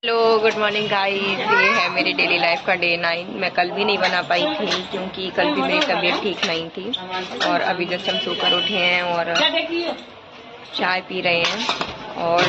Hello good morning guys, ये है मेरी डेली लाइफ का डे 9। मैं कल भी नहीं बना पाई थी क्योंकि कल भी मेरी तबीयत ठीक नहीं थी। और अभी जस्ट हम सोकर उठे हैं और चाय पी रहे हैं। और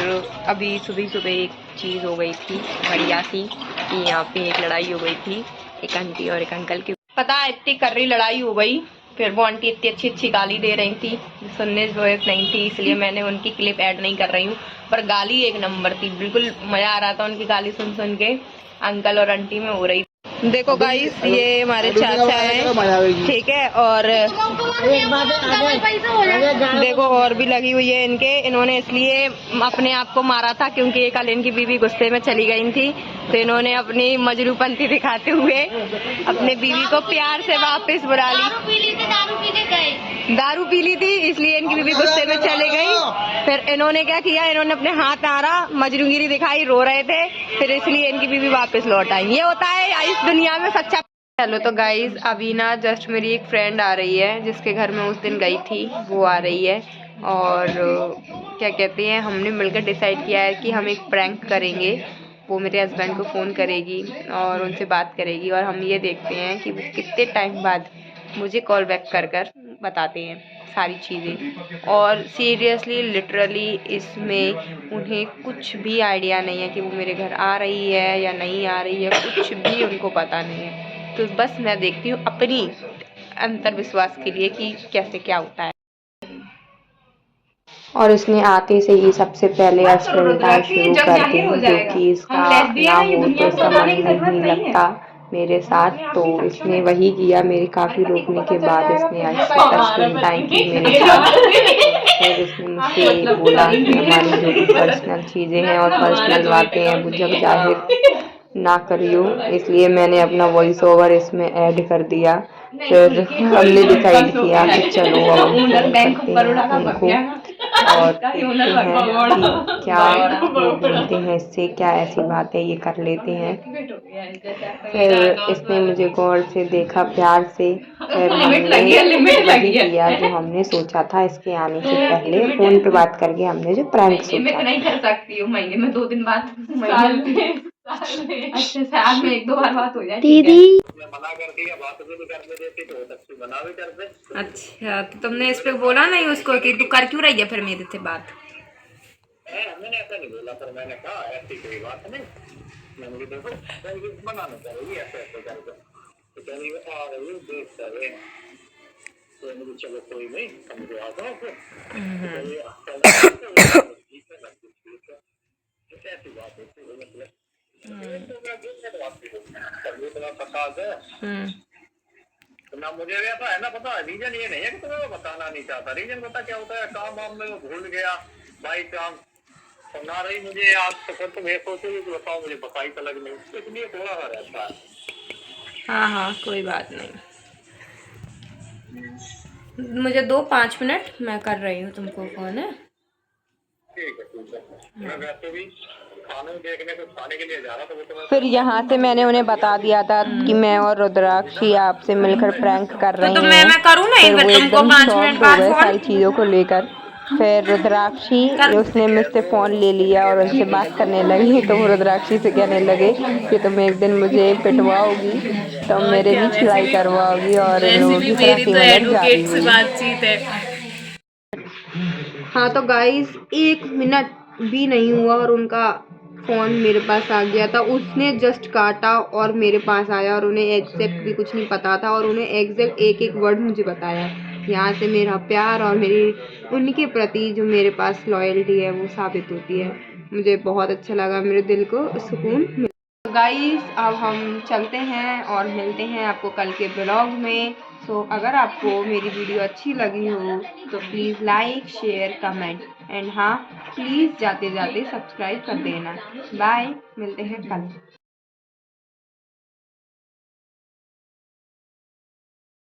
अभी सुबह सुबह एक चीज़ हो गई थी बढ़िया सी कि यहाँ पे एक लड़ाई हो गई थी एक आंटी और एक अंकल की। पता है इतनी कर्री लड़ाई हो गई, फिर वो आंटी इतनी अच्छी अच्छी गाली दे रही थी, सुनने जो नहीं थी, इसलिए मैंने उनकी क्लिप ऐड नहीं कर रही हूँ। पर गाली एक नंबर थी, बिल्कुल मजा आ रहा था उनकी गाली सुन सुन के अंकल और आंटी में हो रही थी। देखो गाइस, ये हमारे चाचा हैं, ठीक है। और देखो और भी लगी हुई है इनके, इन्होंने इसलिए अपने आप को मारा था क्योंकि कल इनकी बीवी गुस्से में चली गई थी, तो इन्होंने अपनी मजरूपंती दिखाते हुए अपने बीवी को प्यार से वापस बुला ली। दारू पी ली थी इसलिए इनकी बीवी गुस्से में चली गई। फिर इन्होंने क्या किया, इन्होंने अपने हाथ मारा, मजरूंगिरी दिखाई, रो रहे थे, फिर इसलिए इनकी बीवी वापस लौट आई। ये होता है इस दुनिया में सच्चा। हेलो तो गाइज, अभी ना जस्ट मेरी एक फ्रेंड आ रही है जिसके घर में उस दिन गई थी, वो आ रही है। और क्या कहते हैं, हमने मिलकर डिसाइड किया है कि हम एक प्रैंक करेंगे। वो मेरे हस्बैंड को फ़ोन करेगी और उनसे बात करेगी और हम ये देखते हैं कि वो कितने टाइम बाद मुझे कॉल बैक कर कर बताते हैं सारी चीज़ें। और सीरियसली लिटरली इसमें उन्हें कुछ भी आइडिया नहीं है कि वो मेरे घर आ रही है या नहीं आ रही है, कुछ भी उनको पता नहीं है। तो बस मैं देखती हूँ अपनी अंतर्विश्वास के लिए कि कैसे क्या होता है। और इसने आते से ही सबसे पहले अस्पताल शुरू कर दी, क्योंकि इसका ना हो तो इसका मन नहीं लगता मेरे साथ। तो इसने वही किया, मेरे काफ़ी रोकने के बाद इसने टाइम की मेरे साथ। फिर इसने मुझसे बोला कि हमारी जो भी पर्सनल चीज़ें हैं और पर्सनल बातें हैं वो जब जाहिर ना करियो, इसलिए मैंने अपना वॉइस ओवर इसमें ऐड कर दिया। फिर हमने डिसाइड किया कि चलो अब फोन करते हैं उनको और देखते हैं कि क्या वो बोलते हैं, इससे क्या ऐसी बात है, ये कर लेते हैं। फिर इसने मुझे गौर से देखा, प्यार से। फिर हमने वही किया जो हमने सोचा था, इसके आने से पहले फोन पे बात करके हमने जो प्रैंक सोचा। नहीं कर सकती हूँ, महीने में 2 दिन बाद, अच्छा साल में 1-2 बार बात हो जाए दीदी। मना कर दिया, बात तो करने देती तो अच्छी बना भी कर दे। अच्छा तो तुमने इस पे बोला नहीं उसको कि तू कर क्यों रही है फिर मेरे से बात? मैंने ऐसा नहीं बोला, पर मैंने कहा ऐसी कोई बात नहीं, मैंने देखो बनाना चाहिए ऐसे ऐसे करके, तो कहीं आ रही हूँ देख कर रहे हैं, तो मुझे चलो कोई नहीं, समझो आ जाओ फिर ऐसी बात होती है, मतलब तो ना मुझे ऐसा है ना पता, रीजन ये नहीं है कि तुम्हें बताना नहीं चाहता, रीजन पता क्या होता है, काम वाम में भूल गया भाई काम, तो ना रही मुझे आज तो फिर तुम ये सोचोगे कि बताओ मुझे पता ही तलक नहीं, इसलिए थोड़ा सा रहता है। हाँ हाँ कोई बात नहीं, मुझे दो 5 मिनट, मैं कर रही हूँ तुमको फोन है। ठीक है मैं वैसे भी देखने को खाने के लिए जा रहा था, तो फिर यहाँ से मैंने उन्हें बता दिया था कि मैं और रुद्राक्षी आपसे मिलकर प्रैंक कर रहे हैं। मैं करूँ ना, फिर वो एकदम शॉक्ड हो गए सारी चीज़ों को लेकर। फिर रुद्राक्षी उसने मुझसे फ़ोन ले लिया और उनसे बात करने लगी, तो वो रुद्राक्षी से कहने लगे कि तुम एक दिन मुझे पिटवाओगी, तुम मेरे बीच लड़ाई करवाओगी और इन लोगों की तरह सिमिलर बातचीत है। हाँ तो गाइस 1 मिनट भी नहीं हुआ और उनका फ़ोन मेरे पास आ गया था। उसने जस्ट काटा और मेरे पास आया और उन्हें एग्जैक्ट भी कुछ नहीं पता था और उन्हें एग्जैक्ट एक एक वर्ड मुझे बताया। यहाँ से मेरा प्यार और मेरी उनके प्रति जो मेरे पास लॉयल्टी है वो साबित होती है। मुझे बहुत अच्छा लगा, मेरे दिल को सुकून मिला। गाइस अब हम चलते हैं और मिलते हैं आपको कल के ब्लॉग में। सो अगर आपको मेरी वीडियो अच्छी लगी हो तो please like share comment and हाँ प्लीज़ जाते जाते सब्सक्राइब कर देना। बाय, मिलते हैं कल।